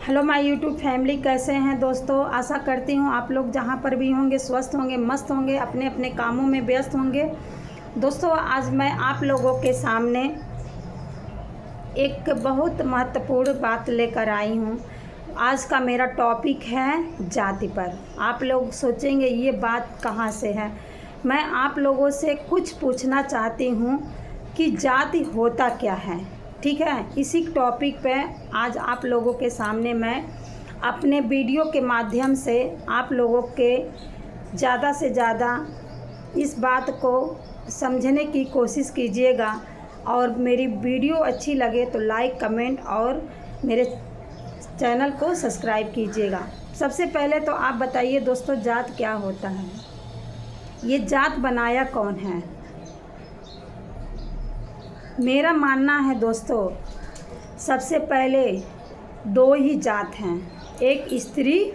Hello my YouTube family, कैसे हैं दोस्तों। आशा करती हूँ आप लोग जहाँ पर भी होंगे स्वस्थ होंगे, मस्त होंगे, अपने अपने कामों में व्यस्त होंगे। दोस्तों, आज मैं आप लोगों के सामने एक बहुत महत्वपूर्ण बात लेकर आई हूँ। आज का मेरा टॉपिक है जाति पर। आप लोग सोचेंगे ये बात कहाँ से है। मैं आप लोगों से कुछ पूछना चाहती हूँ कि जाति होता क्या है। ठीक है, इसी टॉपिक पे आज आप लोगों के सामने मैं अपने वीडियो के माध्यम से आप लोगों के ज़्यादा से ज़्यादा इस बात को समझने की कोशिश कीजिएगा। और मेरी वीडियो अच्छी लगे तो लाइक, कमेंट और मेरे चैनल को सब्सक्राइब कीजिएगा। सबसे पहले तो आप बताइए दोस्तों, जात क्या होता है। ये जात बनाया कौन है। मेरा मानना है दोस्तों, सबसे पहले दो ही जात हैं, एक स्त्री,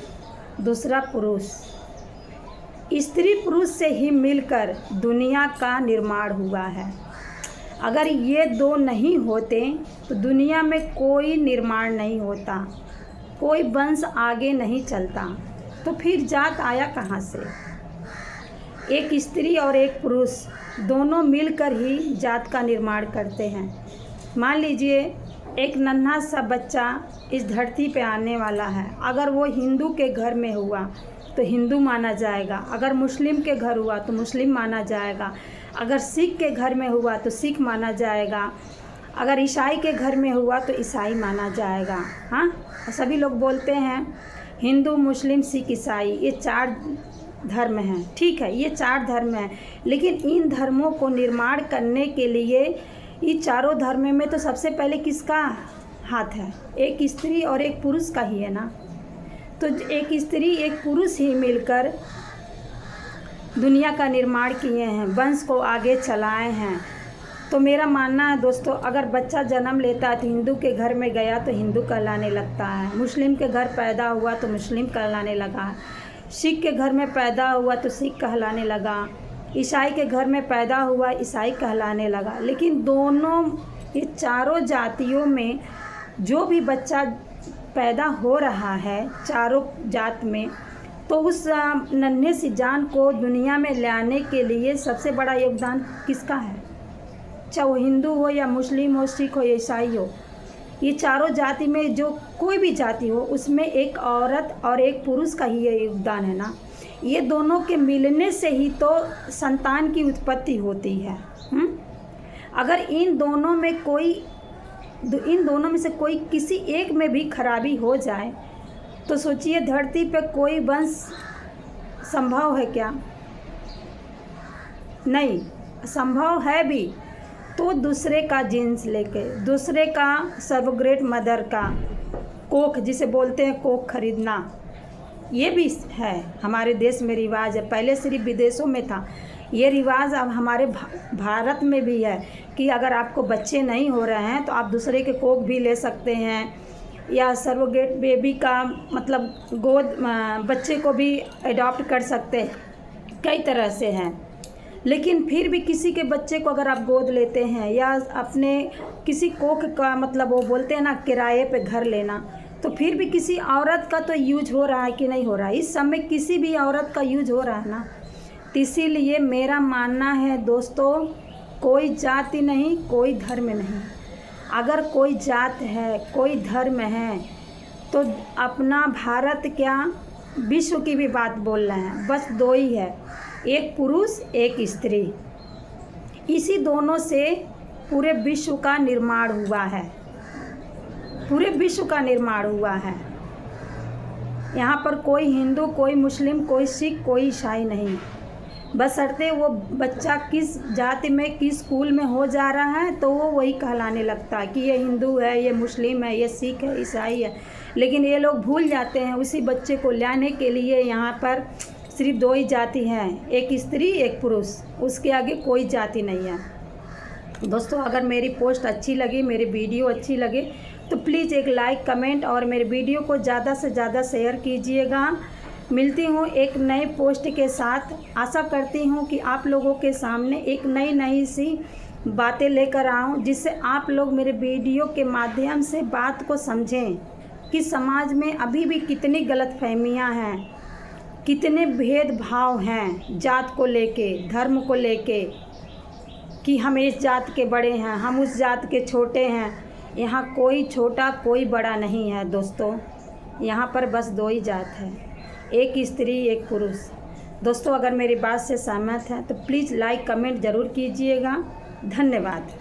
दूसरा पुरुष। स्त्री पुरुष से ही मिलकर दुनिया का निर्माण हुआ है। अगर ये दो नहीं होते तो दुनिया में कोई निर्माण नहीं होता, कोई वंश आगे नहीं चलता। तो फिर जात आया कहाँ से। एक स्त्री और एक पुरुष दोनों मिलकर ही जात का निर्माण करते हैं। मान लीजिए एक नन्हा सा बच्चा इस धरती पे आने वाला है। अगर वो हिंदू के घर में हुआ तो हिंदू माना जाएगा, अगर मुस्लिम के घर हुआ तो मुस्लिम माना जाएगा, अगर सिख के घर में हुआ तो सिख माना जाएगा, अगर ईसाई के घर में हुआ तो ईसाई माना जाएगा। हाँ, सभी लोग बोलते हैं हिंदू, मुस्लिम, सिख, ईसाई, ये चार धर्म हैं। ठीक है, ये चार धर्म हैं, लेकिन इन धर्मों को निर्माण करने के लिए ये चारों धर्म में तो सबसे पहले किसका हाथ है। एक स्त्री और एक पुरुष का ही है ना। तो एक स्त्री एक पुरुष ही मिलकर दुनिया का निर्माण किए हैं, वंश को आगे चलाए हैं। तो मेरा मानना है दोस्तों, अगर बच्चा जन्म लेता है तो हिंदू के घर में गया तो हिंदू कहलाने लगता है, मुस्लिम के घर पैदा हुआ तो मुस्लिम कहलाने लगा, सिख के घर में पैदा हुआ तो सिख कहलाने लगा, ईसाई के घर में पैदा हुआ ईसाई कहलाने लगा। लेकिन दोनों ये चारों जातियों में जो भी बच्चा पैदा हो रहा है चारों जात में, तो उस नन्हे सी जान को दुनिया में लाने के लिए सबसे बड़ा योगदान किसका है। चाहे वो हिंदू हो या मुस्लिम हो, सिख हो या ईसाई हो, ये चारों जाति में जो कोई भी जाति हो उसमें एक औरत और एक पुरुष का ही ये योगदान है ना। ये दोनों के मिलने से ही तो संतान की उत्पत्ति होती है। अगर इन दोनों में से कोई किसी एक में भी खराबी हो जाए तो सोचिए धरती पे कोई वंश संभव है क्या। नहीं, संभव है भी तो दूसरे का जीन्स लेके, दूसरे का सर्वग्रेट मदर का कोख, जिसे बोलते हैं कोख खरीदना, ये भी है हमारे देश में रिवाज है। पहले सिर्फ विदेशों में था, ये रिवाज अब हमारे भारत में भी है कि अगर आपको बच्चे नहीं हो रहे हैं तो आप दूसरे के कोख भी ले सकते हैं, या सर्वग्रेट बेबी का मतलब गोद बच्चे को भी अडॉप्ट कर सकते हैं। कई तरह से हैं, लेकिन फिर भी किसी के बच्चे को अगर आप गोद लेते हैं या अपने किसी कोख का मतलब वो बोलते हैं ना किराए पे घर लेना, तो फिर भी किसी औरत का तो यूज हो रहा है कि नहीं हो रहा है। इस समय किसी भी औरत का यूज हो रहा है ना। तो इसीलिए मेरा मानना है दोस्तों, कोई जाति नहीं, कोई धर्म नहीं। अगर कोई जात है, कोई धर्म है, तो अपना भारत क्या विश्व की भी बात बोल रहे हैं, बस दो ही है, एक पुरुष एक स्त्री। इसी दोनों से पूरे विश्व का निर्माण हुआ है, पूरे विश्व का निर्माण हुआ है। यहाँ पर कोई हिंदू, कोई मुस्लिम, कोई सिख, कोई ईसाई नहीं। बशर्ते वो बच्चा किस जाति में किस स्कूल में हो जा रहा है तो वो वही कहलाने लगता है कि ये हिंदू है, ये मुस्लिम है, ये सिख है, ईसाई है। लेकिन ये लोग भूल जाते हैं उसी बच्चे को लाने के लिए यहाँ पर सिर्फ दो ही जाति हैं, एक स्त्री एक पुरुष, उसके आगे कोई जाति नहीं है। दोस्तों, अगर मेरी पोस्ट अच्छी लगी, मेरी वीडियो अच्छी लगे तो प्लीज़ एक लाइक, कमेंट और मेरे वीडियो को ज़्यादा से ज़्यादा शेयर कीजिएगा। मिलती हूँ एक नए पोस्ट के साथ। आशा करती हूँ कि आप लोगों के सामने एक नई सी बातें लेकर आऊँ, जिससे आप लोग मेरे वीडियो के माध्यम से बात को समझें। कि समाज में अभी भी कितनी गलतफहमियां हैं, कितने भेदभाव हैं जात को लेके, धर्म को लेके, कि हम इस जात के बड़े हैं, हम उस जात के छोटे हैं। यहाँ कोई छोटा कोई बड़ा नहीं है दोस्तों, यहाँ पर बस दो ही जात है, एक स्त्री एक पुरुष। दोस्तों अगर मेरी बात से सहमत हैं तो प्लीज़ लाइक कमेंट ज़रूर कीजिएगा। धन्यवाद।